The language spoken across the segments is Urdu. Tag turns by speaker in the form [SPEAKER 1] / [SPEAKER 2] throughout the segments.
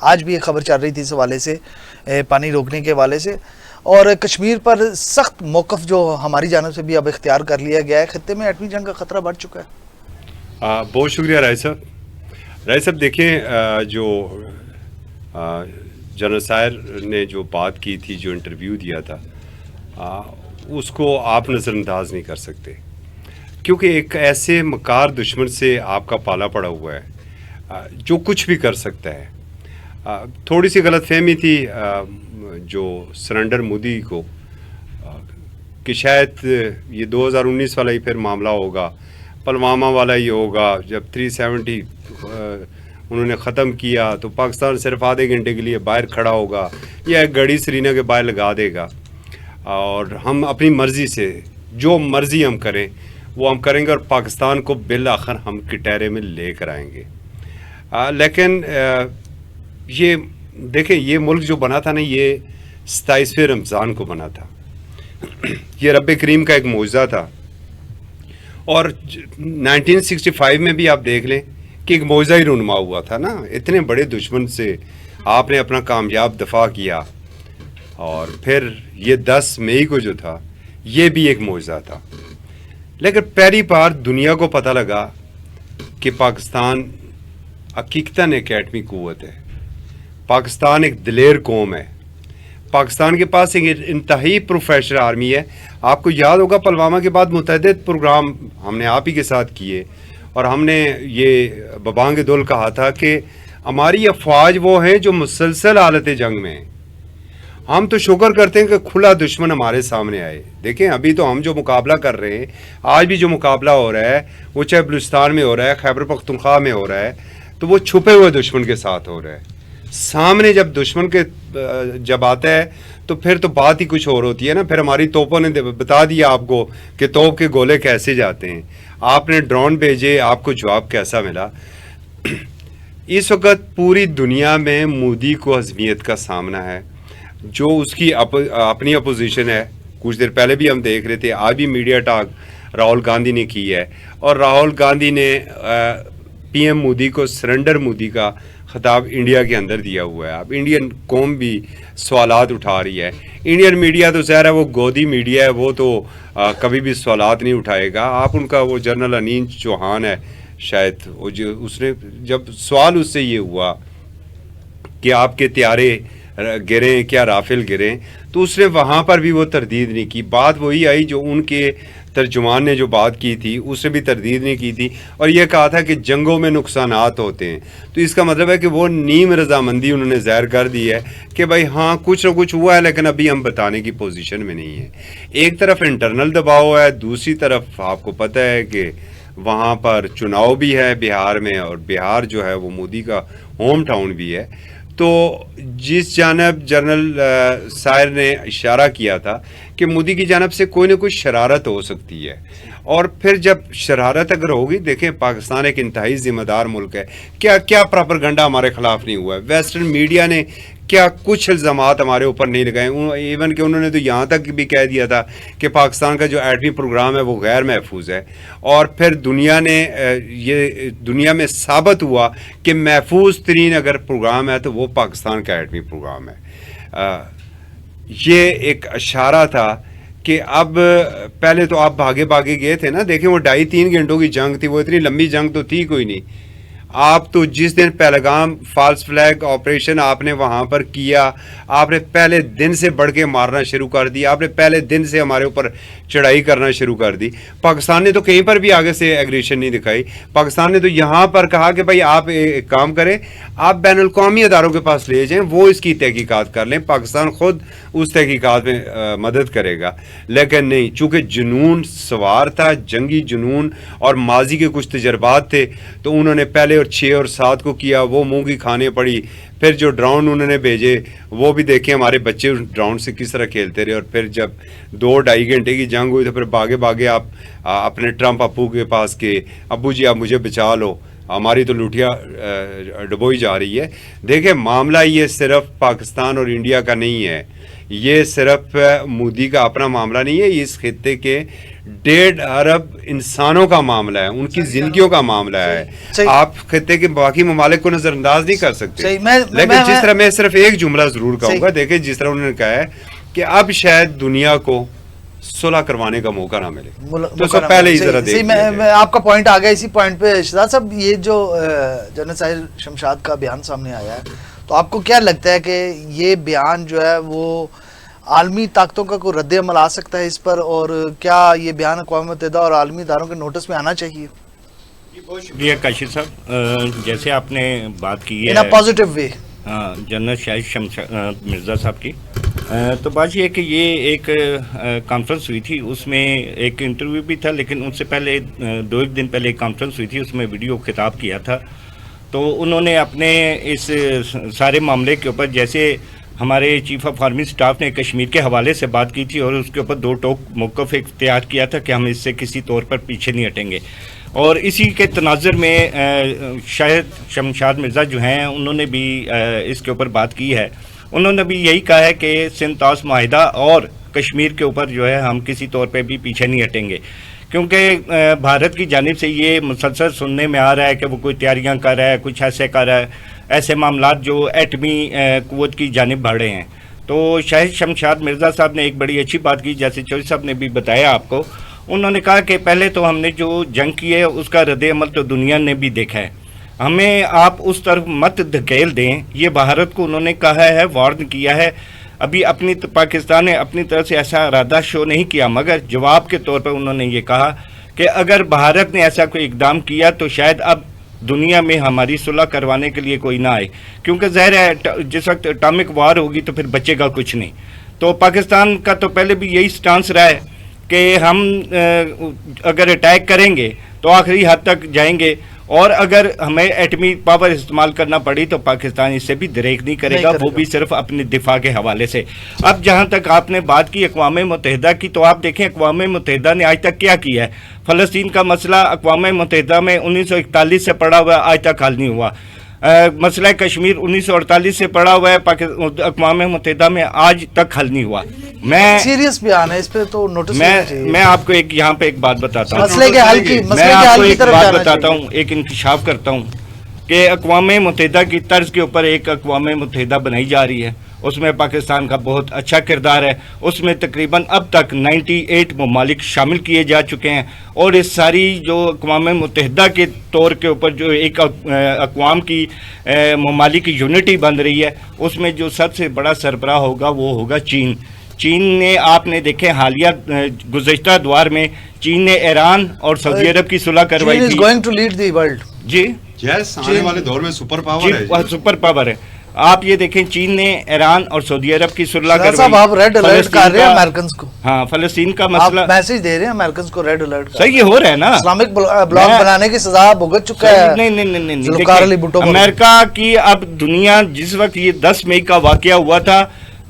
[SPEAKER 1] آج بھی ایک خبر چل رہی تھی اس حوالے سے، پانی روکنے کے حوالے سے، اور کشمیر پر سخت موقف جو ہماری جانب سے بھی اب اختیار کر لیا گیا ہے. خطے میں ایٹمی جنگ کا خطرہ بڑھ چکا ہے.
[SPEAKER 2] بہت شکریہ رائے صاحب. دیکھیں جو جنرل سائر نے جو بات کی تھی، جو انٹرویو دیا تھا، اس کو آپ نظر انداز نہیں کر سکتے، کیونکہ ایک ایسے مکار دشمن سے آپ کا پالا پڑا ہوا ہے جو کچھ بھی کر سکتا ہے. تھوڑی سی غلط فہمی تھی جو سرنڈر مودی کو کہ شاید یہ 2019 والا ہی پھر معاملہ ہوگا، پلوامہ والا ہی ہوگا. جب 370 انہوں نے ختم کیا تو پاکستان صرف آدھے گھنٹے کے لیے باہر کھڑا ہوگا یا ایک گڑی سرینا کے باہر لگا دے گا، اور ہم اپنی مرضی سے جو مرضی ہم کریں وہ ہم کریں گے، اور پاکستان کو بالآخر ہم کٹہرے میں لے کر آئیں گے. لیکن یہ دیکھیں، یہ ملک جو بنا تھا نا، یہ 27ویں رمضان کو بنا تھا. یہ رب کریم کا ایک معجزہ تھا. اور 1965 میں بھی آپ دیکھ لیں کہ ایک معجزہ ہی رونما ہوا تھا نا. اتنے بڑے دشمن سے آپ نے اپنا کامیاب دفاع کیا، اور پھر یہ 10 مئی کو جو تھا یہ بھی ایک معجزہ تھا. لیکن پہلی بار دنیا کو پتہ لگا کہ پاکستان حقیقتاً ایک ایٹمی قوت ہے، پاکستان ایک دلیر قوم ہے، پاکستان کے پاس ایک انتہائی پروفیشنل آرمی ہے. آپ کو یاد ہوگا پلوامہ کے بعد متعدد پروگرام ہم نے آپ ہی کے ساتھ کیے، اور ہم نے یہ ببانگ دل کہا تھا کہ ہماری افواج وہ ہیں جو مسلسل حالت جنگ میں ہیں. ہم تو شکر کرتے ہیں کہ کھلا دشمن ہمارے سامنے آئے. دیکھیں ابھی تو ہم جو مقابلہ کر رہے ہیں، آج بھی جو مقابلہ ہو رہا ہے وہ چاہے بلوچستان میں ہو رہا ہے، خیبر پختونخوا میں ہو رہا ہے، تو وہ چھپے ہوئے دشمن کے ساتھ ہو رہا ہے. سامنے جب دشمن کے جب آتا ہے تو پھر تو بات ہی کچھ اور ہوتی ہے نا. پھر ہماری توپوں نے بتا دیا آپ کو کہ توپ کے گولے کیسے جاتے ہیں. آپ نے ڈرون بھیجے، آپ کو جواب کیسا ملا. اس وقت پوری دنیا میں مودی کو ہضمیت کا سامنا ہے. جو اس کی اپنی اپوزیشن ہے، کچھ دیر پہلے بھی ہم دیکھ رہے تھے، آج بھی میڈیا ٹاک راہل گاندھی نے کی ہے، اور راہل گاندھی نے پی ایم مودی کو سرنڈر مودی کا خطاب انڈیا کے اندر دیا ہوا ہے. اب انڈین قوم بھی سوالات اٹھا رہی ہے. انڈین میڈیا تو ظاہر ہے وہ گودی میڈیا ہے، وہ تو کبھی بھی سوالات نہیں اٹھائے گا. آپ ان کا وہ جنرل انیل چوہان ہے شاید، وہ جو اس نے جب سوال اس سے یہ ہوا کہ آپ کے طیارے گریں کیا رافیل گریں، تو اس نے وہاں پر بھی وہ تردید نہیں کی. بات وہی آئی جو ان کے ترجمان نے جو بات کی تھی، اس نے بھی تردید نہیں کی تھی، اور یہ کہا تھا کہ جنگوں میں نقصانات ہوتے ہیں. تو اس کا مطلب ہے کہ وہ نیم رضامندی انہوں نے ظاہر کر دی ہے کہ بھائی ہاں کچھ نہ کچھ ہوا ہے، لیکن ابھی ہم بتانے کی پوزیشن میں نہیں ہیں. ایک طرف انٹرنل دباؤ ہے، دوسری طرف آپ کو پتہ ہے کہ وہاں پر چناؤ بھی ہے بہار میں، اور بہار جو ہے وہ مودی کا ہوم ٹاؤن بھی ہے. تو جس جانب جنرل سائر نے اشارہ کیا تھا کہ مودی کی جانب سے کوئی نہ کوئی شرارت ہو سکتی ہے، اور پھر جب شرارت اگر ہوگی، دیکھیں پاکستان ایک انتہائی ذمہ دار ملک ہے. کیا پراپرگنڈا ہمارے خلاف نہیں ہوا ہے. ویسٹرن میڈیا نے کیا کچھ الزامات ہمارے اوپر نہیں لگائے. ایون کہ انہوں نے تو یہاں تک بھی کہہ دیا تھا کہ پاکستان کا جو ایٹمی پروگرام ہے وہ غیر محفوظ ہے، اور پھر دنیا میں ثابت ہوا کہ محفوظ ترین اگر پروگرام ہے تو وہ پاکستان کا ایٹمی پروگرام ہے. یہ ایک اشارہ تھا کہ اب پہلے تو آپ بھاگے گئے تھے نا. دیکھیں وہ 2.5-3 گھنٹوں کی جنگ تھی، وہ اتنی لمبی جنگ تو تھی کوئی نہیں. آپ تو جس دن پہلگام فالس فلیگ آپریشن آپ نے وہاں پر کیا، آپ نے پہلے دن سے بڑھ کے مارنا شروع کر دی. آپ نے پہلے دن سے ہمارے اوپر چڑھائی کرنا شروع کر دی. پاکستان نے تو کہیں پر بھی آگے سے ایگریشن نہیں دکھائی. پاکستان نے تو یہاں پر کہا کہ بھائی آپ ایک کام کریں، آپ بین الاقوامی اداروں کے پاس لے جائیں، وہ اس کی تحقیقات کر لیں، پاکستان خود اس تحقیقات میں مدد کرے گا. لیکن نہیں، چونکہ جنون سوار تھا، جنگی جنون، اور ماضی کے کچھ تجربات تھے، تو انہوں نے پہلے اور 6 اور 7 کو کیا، وہ منہ کی کھانے پڑی. پھر جو ڈرون انہوں نے بھیجے وہ بھی دیکھیں ہمارے بچے ڈرون سے کس طرح کھیلتے رہے. اور پھر جب 2-2.5 گھنٹے کی جنگ ہوئی تو پھر بھاگے آپ اپنے ٹرمپ ابو کے پاس کے، ابو جی آپ مجھے بچا لو. ہماری تو لوٹیا ڈبوئی جا رہی ہے. دیکھیں معاملہ یہ صرف پاکستان اور انڈیا کا نہیں ہے, یہ صرف مودی کا اپنا معاملہ نہیں ہے, یہ اس خطے کے 1.5 ارب انسانوں کا معاملہ ہے, ان کی زندگیوں کا معاملہ ہے. آپ خطے کے باقی ممالک کو نظر انداز نہیں کر سکتے. لیکن جس طرح میں صرف ایک جملہ ضرور کہوں گا, دیکھیں جس طرح انہوں نے کہا ہے کہ اب شاید دنیا کو صلح کروانے کا موقع نہ ملے, تو سب پہلے ہی ذرا دیکھ
[SPEAKER 1] میں آپ کا پوائنٹ آ گیا. اسی پوائنٹ پہ شہزاد صاحب, یہ جو جنرل ساحر شمشاد کا بیان سامنے آیا ہے, تو آپ کو کیا لگتا ہے کہ یہ بیان جو ہے وہ عالمی طاقتوں کا کوئی رد عمل آ سکتا ہے اس پر, اور کیا یہ بیان اقوام متحدہ اور عالمی اداروں کے نوٹس میں آنا چاہیے؟
[SPEAKER 3] بہت شکریہ کاشف صاحب, جیسے آپ نے بات کی ہے
[SPEAKER 1] ان اے پازیٹیو وے,
[SPEAKER 3] ہاں جنرل شاہد شمشاد مرزا صاحب کی, تو بات یہ ہے کہ یہ ایک کانفرنس ہوئی تھی, اس میں ایک انٹرویو بھی تھا, لیکن ان سے پہلے 2 دن پہلے ایک کانفرنس ہوئی تھی, اس میں ویڈیو خطاب کیا تھا. تو انہوں نے اپنے اس سارے معاملے کے اوپر, جیسے ہمارے چیف آف آرمی سٹاف نے کشمیر کے حوالے سے بات کی تھی اور اس کے اوپر 2 ٹوک موقف اختیار کیا تھا کہ ہم اس سے کسی طور پر پیچھے نہیں ہٹیں گے. اور اسی کے تناظر میں شاہد شمشاد مرزا جو ہیں, انہوں نے بھی اس کے اوپر بات کی ہے. انہوں نے بھی یہی کہا ہے کہ سندھ طاس معاہدہ اور کشمیر کے اوپر جو ہے ہم کسی طور پہ بھی پیچھے نہیں ہٹیں گے, کیونکہ بھارت کی جانب سے یہ مسلسل سننے میں آ رہا ہے کہ وہ کوئی تیاریاں کر رہا ہے, کچھ ایسے کر رہا ہے, ایسے معاملات جو ایٹمی قوت کی جانب بڑھے ہیں. تو شاہد شمشاد مرزا صاحب نے ایک بڑی اچھی بات کی, جیسے چوہدری صاحب نے بھی بتایا آپ کو. انہوں نے کہا کہ پہلے تو ہم نے جو جنگ کی ہے اس کا رد عمل تو دنیا نے بھی دیکھا ہے, ہمیں آپ اس طرف مت دھکیل دیں. یہ بھارت کو انہوں نے کہا ہے, وارن کیا ہے. ابھی اپنی پاکستان نے اپنی طرف سے ایسا ارادہ شو نہیں کیا, مگر جواب کے طور پر انہوں نے یہ کہا کہ اگر بھارت نے ایسا کوئی اقدام کیا تو شاید اب دنیا میں ہماری صلح کروانے کے لیے کوئی نہ آئے, کیونکہ ظاہر ہے جس وقت اٹامک وار ہوگی تو پھر بچے گا کچھ نہیں. تو پاکستان کا تو پہلے بھی یہی سٹانس رہا ہے کہ ہم اگر اٹیک کریں گے تو آخری حد تک جائیں گے, اور اگر ہمیں ایٹمی پاور استعمال کرنا پڑی تو پاکستان اس سے بھی دریغ نہیں کرے گا, وہ بھی صرف اپنے دفاع کے حوالے سے. اب جہاں تک آپ نے بات کی اقوام متحدہ کی, تو آپ دیکھیں اقوام متحدہ نے آج تک کیا کیا ہے. فلسطین کا مسئلہ اقوام متحدہ میں 1941 سے پڑا ہوا ہے, آج تک حل نہیں ہوا. مسئلہ کشمیر 1948 سے پڑا ہوا ہے, اقوام متحدہ میں آج تک حل نہیں ہوا. میں
[SPEAKER 1] سیریس بیان ہے, اس پہ تو نوٹس
[SPEAKER 3] میں آپ کو ایک یہاں پہ ایک بات بتاتا ہوں,
[SPEAKER 1] مسئلے کے حل کی,
[SPEAKER 3] میں آپ کو ایک بات بتاتا ہوں, ایک انکشاف کرتا ہوں کہ اقوام متحدہ کی طرز کے اوپر ایک اقوام متحدہ بنائی جا رہی ہے, اس میں پاکستان کا بہت اچھا کردار ہے. اس میں تقریباً اب تک 98 ممالک شامل کیے جا چکے ہیں, اور اس ساری جو اقوام متحدہ کے طور کے اوپر جو ایک اقوام کی ممالک کی یونٹی بن رہی ہے, اس میں جو سب سے بڑا سربراہ ہوگا وہ ہوگا چین. چین نے, آپ نے دیکھے حالیہ گزشتہ دوار میں چین نے ایران اور سعودی عرب کی صلح کروائی تھی.
[SPEAKER 1] Going to lead the world,
[SPEAKER 3] جی
[SPEAKER 2] آنے والے دور میں سپر پاور ہے,
[SPEAKER 3] سپر پاور ہے. آپ یہ دیکھیں چین نے ایران اور سعودی عرب کی صلح کروائی.
[SPEAKER 1] صاحب آپ ریڈ الرٹ کر رہے ہیں امریکنز کو,
[SPEAKER 3] ہاں فلسطین کا مسئلہ,
[SPEAKER 1] آپ میسج دے رہے ہیں امریکنز کو ریڈ الرٹ کا.
[SPEAKER 3] صحیح ہو رہا ہے نا,
[SPEAKER 1] اسلامک بلاک بنانے کی سزا بھگت چکا ہے.
[SPEAKER 3] نہیں, امریکہ کی اب دنیا, جس وقت یہ 10 مئی کا واقعہ ہوا تھا,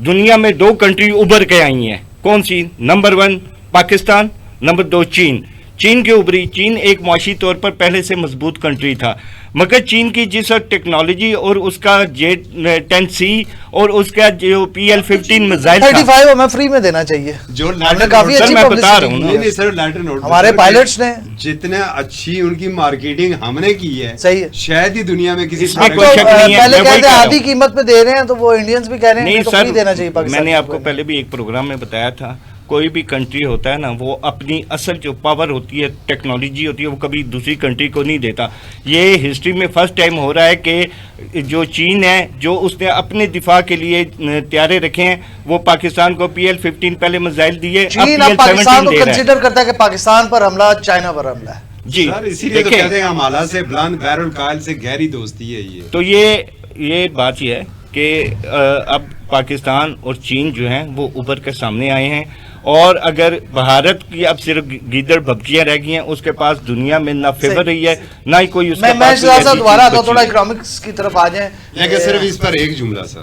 [SPEAKER 3] دنیا میں 2 کنٹری ابھر کے آئی ہیں. کون سی؟ نمبر 1 پاکستان, نمبر 2 چین. چین کے اوپری, چین ایک معاشی طور پر پہلے سے مضبوط کنٹری تھا, مگر چین کی جس وقت ٹیکنالوجی اور اس کا J-10C اور اس کا جو PL-15 میزائل
[SPEAKER 1] 35 ہمیں فری میں دینا چاہیے,
[SPEAKER 2] جو
[SPEAKER 1] کافی اچھی
[SPEAKER 3] میں بتا رہا ہوں
[SPEAKER 2] نہیں سر, لائٹر نوٹ
[SPEAKER 1] ہمارے پائلٹس نے
[SPEAKER 2] جتنے اچھی ان کی مارکیٹنگ ہم نے کی ہے,
[SPEAKER 1] صحیح ہے,
[SPEAKER 2] شاید ہی دنیا میں کسی
[SPEAKER 1] پہلے کہتے ہیں آدھی قیمت پہ دے رہے ہیں, تو وہ انڈینز بھی کہہ رہے ہیں
[SPEAKER 3] نہیں
[SPEAKER 1] دینا چاہیے پاکستان.
[SPEAKER 3] میں نے آپ کو پہلے بھی ایک پروگرام میں بتایا تھا, کوئی بھی کنٹری ہوتا ہے نا, وہ اپنی اصل جو پاور ہوتی ہے, ٹیکنالوجی ہوتی ہے, وہ کبھی دوسری کنٹری کو نہیں دیتا. یہ ہسٹری میں فرسٹ ٹائم ہو رہا ہے کہ جو چین ہے, جو اس نے اپنے دفاع کے لیے تیارے رکھے ہیں, وہ پاکستان کو PL-15 پہلے میزائل دیے,
[SPEAKER 1] چین اب پاکستان کو کنسیڈر کرتا ہے کہ پاکستان پر حملہ چائنا پر حملہ ہے.
[SPEAKER 3] جی
[SPEAKER 2] اسی لیے تو کہتے ہیں ہم اعلیٰ سے بلند بحر الکاہل سے گہری دوستی ہے. یہ
[SPEAKER 3] تو یہ بات یہ ہے کہ اب پاکستان اور چین جو ہیں وہ ابھر کے سامنے آئے ہیں, اور اگر بھارت کی اب صرف گیدڑ بھبکیاں رہ گئی ہیں, اس کے پاس دنیا میں نہ فیور رہی ہے نہ ہی کوئی اس کے پاس.
[SPEAKER 1] میں دوبارہ آتا ہوں, تھوڑا اکنامکس کی طرف آ جائیں.
[SPEAKER 2] لیکن صرف اس پر ایک جملہ سر,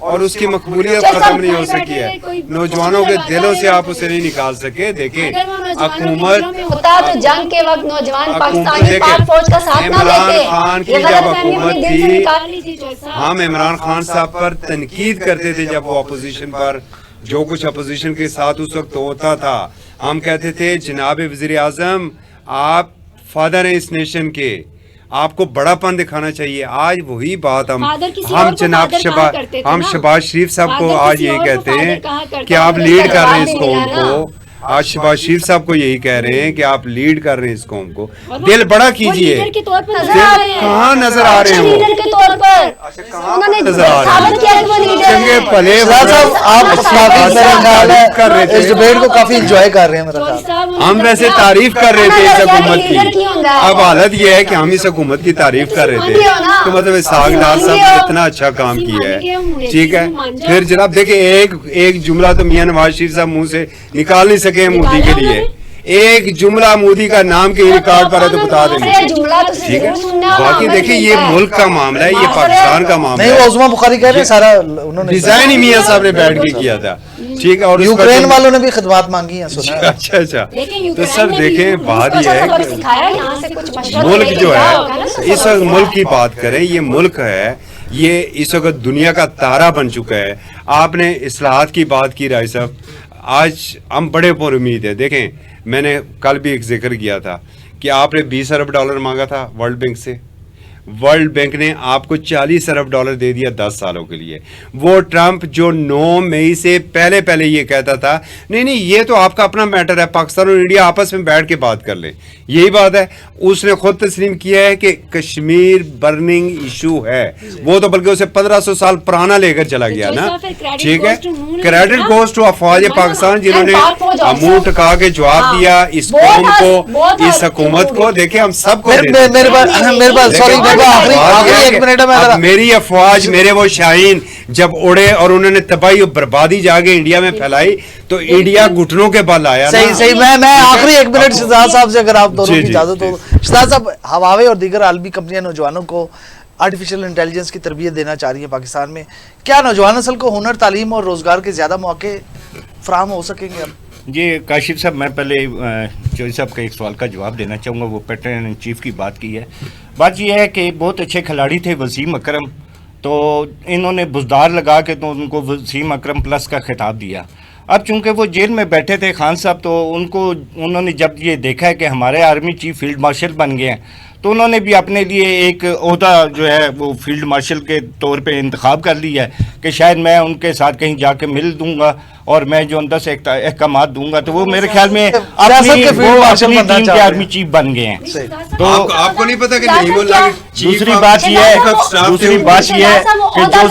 [SPEAKER 2] اور اس کی مقبولیت ختم نہیں ہو سکی ہے. نوجوانوں کے دلوں سے آپ اسے نہیں نکال سکے. دیکھیں حکومت
[SPEAKER 4] ہوتا تو جنگ کے وقت نوجوان پاکستانی پاک فوج کا ساتھ نہ
[SPEAKER 2] عمران
[SPEAKER 4] دیتے.
[SPEAKER 2] خان کی
[SPEAKER 4] یہ
[SPEAKER 2] جب
[SPEAKER 4] غلط فہمی
[SPEAKER 2] حکومت
[SPEAKER 4] اپنے دل سے
[SPEAKER 2] تھی
[SPEAKER 4] نکال لیجیے.
[SPEAKER 2] ہم عمران خان صاحب پر تنقید کرتے تھے جب وہ اپوزیشن پر جو کچھ اپوزیشن کے ساتھ اس وقت ہوتا تھا. ہم کہتے تھے جناب وزیر اعظم آپ فادر ہیں اس نیشن کے, آپ کو بڑا پن دکھانا چاہیے. آج وہی بات ہم جناب شہباز شریف صاحب کو آج یہی کہتے ہیں کہ آپ لیڈ کر رہے ہیں اس قوم کو. آج شہباز شریف صاحب کو یہی کہہ رہے ہیں کہ آپ لیڈ کر رہے ہیں اس قوم کو. دل بڑا کیجئے. کہاں نظر آ رہے ہیں
[SPEAKER 4] لیڈر کے طور پر انہوں نے
[SPEAKER 2] نظر آ رہے
[SPEAKER 4] ثابت کیا کہ وہ لیڈر
[SPEAKER 2] چنگے
[SPEAKER 4] ہیں.
[SPEAKER 2] پلے
[SPEAKER 1] صاحب آپ کافی میرا خیال
[SPEAKER 2] کر رہے
[SPEAKER 1] ہے اس
[SPEAKER 2] تھے.
[SPEAKER 1] ڈبیٹ کو کافی انجوائے کر رہے ہیں میرا خیال.
[SPEAKER 2] ہم ویسے تعریف کر رہے تھے اس حکومت کی. اب حالت یہ ہے کہ ہم اس حکومت کی تعریف کر رہے تھے تو مطلب اسحاق ڈار صاحب نے اتنا اچھا کام کیا ہے. ٹھیک ہے پھر جناب دیکھیں ایک جملہ تو میاں نواز شریف صاحب منہ سے نکال نہیں سکے مودی کے لیے. ایک جملہ مودی کا نام کے ریکارڈ پر ہے تو بتا دیں گے. ٹھیک ہے باقی دیکھیں یہ ملک کا معاملہ ہے, یہ پاکستان کا معاملہ
[SPEAKER 1] نہیں وہ
[SPEAKER 2] ہے.
[SPEAKER 1] عظما بخاری کہہ رہے ہیں سارا انہوں نے
[SPEAKER 2] ڈیزائن ہی میاں صاحب نے بیٹھ کے کیا تھا. ٹھیک ہے اور
[SPEAKER 1] یوکرین والوں نے بھی خدمات مانگی ہیں سنا ہے.
[SPEAKER 2] اچھا اچھا تو سر دیکھیں بات یہ ہے کہ ملک جو ہے اس وقت ملک کی بات کریں, یہ ملک ہے یہ اس وقت دنیا کا تارا بن چکا ہے. آپ نے اصلاحات کی بات کی رائے صاحب, آج ہم بڑے پر امید ہیں. دیکھیں میں نے کل بھی ایک ذکر کیا تھا کہ آپ نے $20 ارب مانگا تھا ورلڈ بینک سے. ورلڈ بینک نے آپ کو $40 ارب دے دیا 10 سالوں کے لیے. وہ ٹرمپ جو 9 مئی سے پہلے یہ کہتا تھا نہیں یہ تو آپ کا اپنا میٹر ہے, پاکستان اور انڈیا آپس میں بیٹھ کے بات کر لیں, یہی بات ہے. اس نے خود تسلیم کیا ہے کہ کشمیر برننگ ایشو ہے. وہ تو بلکہ اسے 1500 سال پرانا لے کر چلا گیا نا. ٹھیک ہے کریڈٹ گوز ٹو افواج پاکستان جنہوں نے منہ ٹکا کے جواب دیا اس قوم کو, اس حکومت کو. دیکھیں ہم سب کو
[SPEAKER 1] میرے پاس سوری
[SPEAKER 2] میری افواج میرے وہ شاہین جب اڑے اور انہوں نے تباہی و بربادی جا کے انڈیا میں پھیلائی تو انڈیا گھٹنوں کے بل آیا.
[SPEAKER 1] صحیح میں آخری 1 منٹ شہزاد صاحب سے اگر آپ دونوں کی اجازت ہو. شہزاد صاحب ہواوے اور دیگر عالمی کمپنیاں نوجوانوں کو آرٹیفیشل انٹیلیجنس کی تربیت دینا چاہ رہی ہیں پاکستان میں. کیا نوجوان نسل کو ہنر, تعلیم اور روزگار کے زیادہ موقع فراہم ہو سکیں گے اب؟
[SPEAKER 3] جی کاشف صاحب میں پہلے چوہدری صاحب کا ایک سوال کا جواب دینا چاہوں گا. وہ پیٹرن ان چیف کی بات کی ہے. بات یہ ہے کہ بہت اچھے کھلاڑی تھے وسیم اکرم, تو انہوں نے بزدار لگا کے تو ان کو وسیم اکرم پلس کا خطاب دیا. اب چونکہ وہ جیل میں بیٹھے تھے خان صاحب, تو انہوں نے جب یہ دیکھا ہے کہ ہمارے آرمی چیف فیلڈ مارشل بن گئے ہیں تو انہوں نے بھی اپنے لیے ایک عہدہ جو ہے وہ فیلڈ مارشل کے طور پہ انتخاب کر لیا ہے کہ شاید میں ان کے ساتھ کہیں جا کے مل دوں گا اور میں جو اندر سے احکامات دوں گا. تو وہ میرے خیال میں اپنی ٹیم کے آرمی چیف بن گئے ہیں. تو
[SPEAKER 2] آپ کو نہیں پتا کہ نعیم اللہ
[SPEAKER 3] دوسری بات یہ ہے کہ جو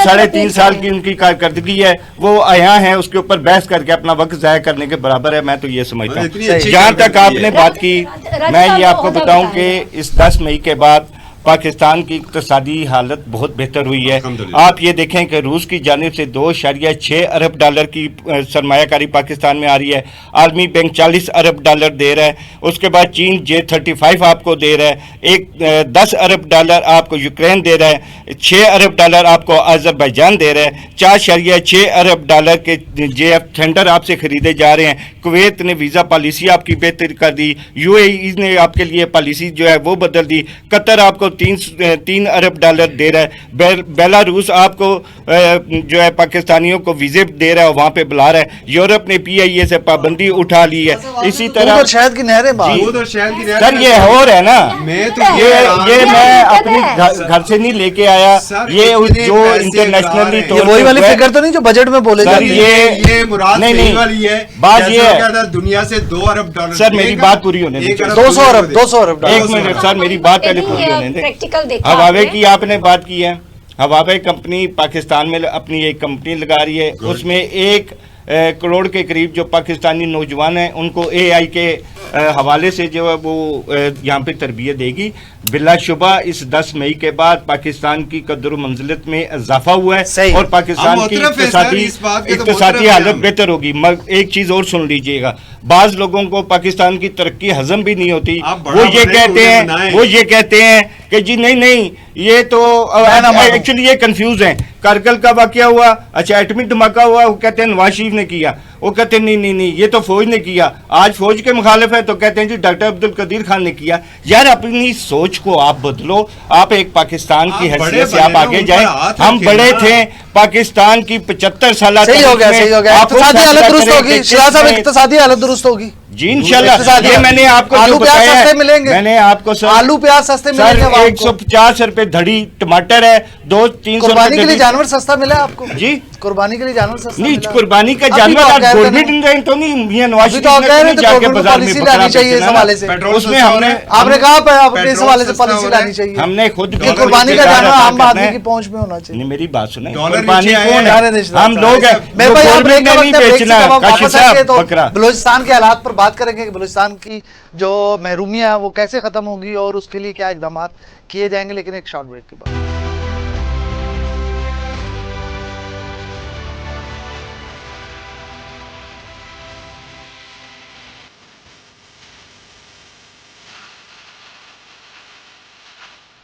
[SPEAKER 3] 3.5 سال کی ان کی کارکردگی ہے وہ عیاں ہیں, اس کے اوپر بحث کر کے اپنا وقت ضائع کرنے کے برابر ہے. میں تو یہ سمجھتا ہوں. جہاں تک آپ نے بات کی, میں یہ آپ کو بتاؤں کہ اس 10 مئی کے بعد پاکستان کی اقتصادی حالت بہت بہتر ہوئی ہے. آپ یہ دیکھیں کہ روس کی جانب سے $2.6 ارب کی سرمایہ کاری پاکستان میں آ رہی ہے. عالمی بینک $40 ارب دے رہا ہے. اس کے بعد چین J35 آپ کو دے رہا ہے. 10 ارب آپ کو یوکرین دے رہا ہے. $6 ارب آپ کو آذربائیجان دے رہا ہے. $4.6 ارب کے JF تھنڈر آپ سے خریدے جا رہے ہیں. کویت نے ویزا پالیسی آپ کی بہتر کر دی. UAE نے آپ کے لیے پالیسی جو ہے وہ بدل دی. قطر آپ کو 3 ارب دے رہا ہے. بیلاروس آپ کو جو ہے پاکستانیوں کو ویزے دے رہا ہے, وہاں پہ بلا رہا ہے. یورپ نے PIA سے پابندی اٹھا لی ہے. اسی طرح
[SPEAKER 1] شہد کی نہریں
[SPEAKER 3] سر یہ ہو رہا ہے نا, یہ میں اپنی گھر سے نہیں لے کے آیا, یہ جو انٹرنیشنلی
[SPEAKER 1] وہی والی فکر تو نہیں جو بجٹ میں بولے
[SPEAKER 2] سر یہ مراد
[SPEAKER 3] نہیں
[SPEAKER 2] والی ہے.
[SPEAKER 3] بات یہ ہے
[SPEAKER 2] دنیا سے $2 ارب
[SPEAKER 3] سر میری بات پوری ہونے دیں.
[SPEAKER 1] 200 ارب
[SPEAKER 3] ایک منٹ سر میری بات پہلے پوری ہونے دیں. ہواوے کی آپ نے بات کی ہے. ہواوے کمپنی پاکستان میں اپنی ایک کمپنی لگا رہی ہے. اس میں 1 کروڑ کے قریب جو پاکستانی نوجوان ہیں ان کو AI کے حوالے سے جو ہے وہ یہاں پہ تربیت دے گی. بلا شبہ اس 10 مئی کے بعد پاکستان کی قدر و منزلت میں اضافہ ہوا ہے اور پاکستان کی اقتصادی حالت بہتر ہوگی. ایک چیز اور سن لیجئے گا, بعض لوگوں کو پاکستان کی ترقی ہضم بھی نہیں ہوتی,
[SPEAKER 2] آپ بڑا
[SPEAKER 3] وہ یہ
[SPEAKER 2] بنے
[SPEAKER 3] کہتے
[SPEAKER 2] انہیں
[SPEAKER 3] ہیں
[SPEAKER 2] بنائیں.
[SPEAKER 3] وہ یہ کہتے ہیں کہ جی نہیں یہ تو ایکچولی یہ کنفیوز ہیں. کارگل کا واقعہ ہوا, اچھا ایٹمی دھماکہ ہوا, وہ کہتے ہیں نواز شریف نے کیا, وہ کہتے ہیں نہیں یہ تو فوج نے کیا. آج فوج کے مخالف ہے تو کہتے ہیں جی ڈاکٹر عبدالقدیر خان نے کیا. یار اپنی سوچ کو آپ بدلو, آپ ایک پاکستان کی
[SPEAKER 2] آپ بڑے
[SPEAKER 3] حیثیت سے آپ
[SPEAKER 2] بنے نا,
[SPEAKER 3] آگے
[SPEAKER 2] ان
[SPEAKER 3] جائیں.
[SPEAKER 2] پر ہاتھ
[SPEAKER 3] ہم
[SPEAKER 2] رکھیں
[SPEAKER 3] بڑے
[SPEAKER 2] نا.
[SPEAKER 3] تھے پاکستان کی 75 سالہ
[SPEAKER 1] صحیح ہو گیا,
[SPEAKER 3] تاریخ
[SPEAKER 1] صحیح ہو
[SPEAKER 3] میں.
[SPEAKER 1] گیا.
[SPEAKER 3] آپ وہ
[SPEAKER 1] اقتصادی
[SPEAKER 3] فیصلہ
[SPEAKER 1] حالت درست
[SPEAKER 3] کریں
[SPEAKER 1] ہوگی
[SPEAKER 3] کہ
[SPEAKER 1] شہزاد صاحب,
[SPEAKER 3] کس میں-
[SPEAKER 1] اقتصادی حالت درست ہوگی
[SPEAKER 3] جی انشاءاللہ.
[SPEAKER 1] اقتصادی
[SPEAKER 3] یہ میں نے آپ کو
[SPEAKER 1] آلو
[SPEAKER 3] جو
[SPEAKER 1] پیاز
[SPEAKER 3] بتایا
[SPEAKER 1] سستے
[SPEAKER 3] ہے,
[SPEAKER 1] ملیں گے.
[SPEAKER 3] میں نے آپ کو سر
[SPEAKER 1] آلو پیاز سستے ملیں گے
[SPEAKER 3] سر
[SPEAKER 1] عوام کو.
[SPEAKER 3] 150 روپے دھڑی ٹماٹر ہے, 200-300
[SPEAKER 1] قربانی کے لیے
[SPEAKER 3] روپے
[SPEAKER 1] جانور سستا ملا آپ کو؟
[SPEAKER 3] جی
[SPEAKER 1] قربانی کے لیے جانور سستا
[SPEAKER 3] نہیں,
[SPEAKER 1] ملا؟
[SPEAKER 3] قربانی کا
[SPEAKER 1] ابھی
[SPEAKER 3] جانور
[SPEAKER 1] تو آپ
[SPEAKER 3] آج
[SPEAKER 1] کہہ رہے
[SPEAKER 3] گورنمنٹ
[SPEAKER 1] تھے
[SPEAKER 3] نے تو نہیں, یہ نواز
[SPEAKER 1] ابھی تو
[SPEAKER 3] شریف
[SPEAKER 1] آپ
[SPEAKER 3] نے
[SPEAKER 1] کہہ
[SPEAKER 3] تو
[SPEAKER 1] رہے
[SPEAKER 3] نہیں
[SPEAKER 1] تھے
[SPEAKER 3] جا کے
[SPEAKER 1] گورنمنٹ کو
[SPEAKER 3] بازار میں
[SPEAKER 1] پالیسی
[SPEAKER 3] بکرا
[SPEAKER 1] لانی چاہیے اس
[SPEAKER 3] بیچنا
[SPEAKER 1] حوالے سے.
[SPEAKER 2] پیٹرول
[SPEAKER 3] اس میں
[SPEAKER 2] سستا
[SPEAKER 3] ہم
[SPEAKER 2] ہو
[SPEAKER 3] نے
[SPEAKER 2] رہا ہے.
[SPEAKER 1] آپ نے کہا اپنے اس
[SPEAKER 2] پیٹرول
[SPEAKER 1] حوالے سے
[SPEAKER 2] سستا
[SPEAKER 1] پالیسی
[SPEAKER 2] ہو رہا ہے.
[SPEAKER 1] لانی چاہیے
[SPEAKER 3] ہم نے خود
[SPEAKER 1] کہ قربانی کا جانور عام آدمی کی پہنچ میں ہونا چاہیے.
[SPEAKER 3] نہیں میری بات سنیں,
[SPEAKER 2] ڈالر
[SPEAKER 3] قربانی
[SPEAKER 2] نیچے آئے
[SPEAKER 3] کون
[SPEAKER 2] ہیں.
[SPEAKER 3] ہے؟ ہم لوگ ہیں
[SPEAKER 1] میں
[SPEAKER 3] جو
[SPEAKER 1] بھائی آپ
[SPEAKER 3] گورنمنٹ نے نہیں بیچنا. کاشف
[SPEAKER 1] واپس آئیں گے
[SPEAKER 3] صاحب
[SPEAKER 1] تو
[SPEAKER 3] بکرا
[SPEAKER 1] بلوچستان کے حالات پر بات کریں گے کہ بلوچستان کی جو محرومیاں ہیں وہ کیسے ختم ہوگی اور اس کے لیے کیا اقدامات کیے جائیں گے, لیکن ایک شارٹ بریک کے بعد.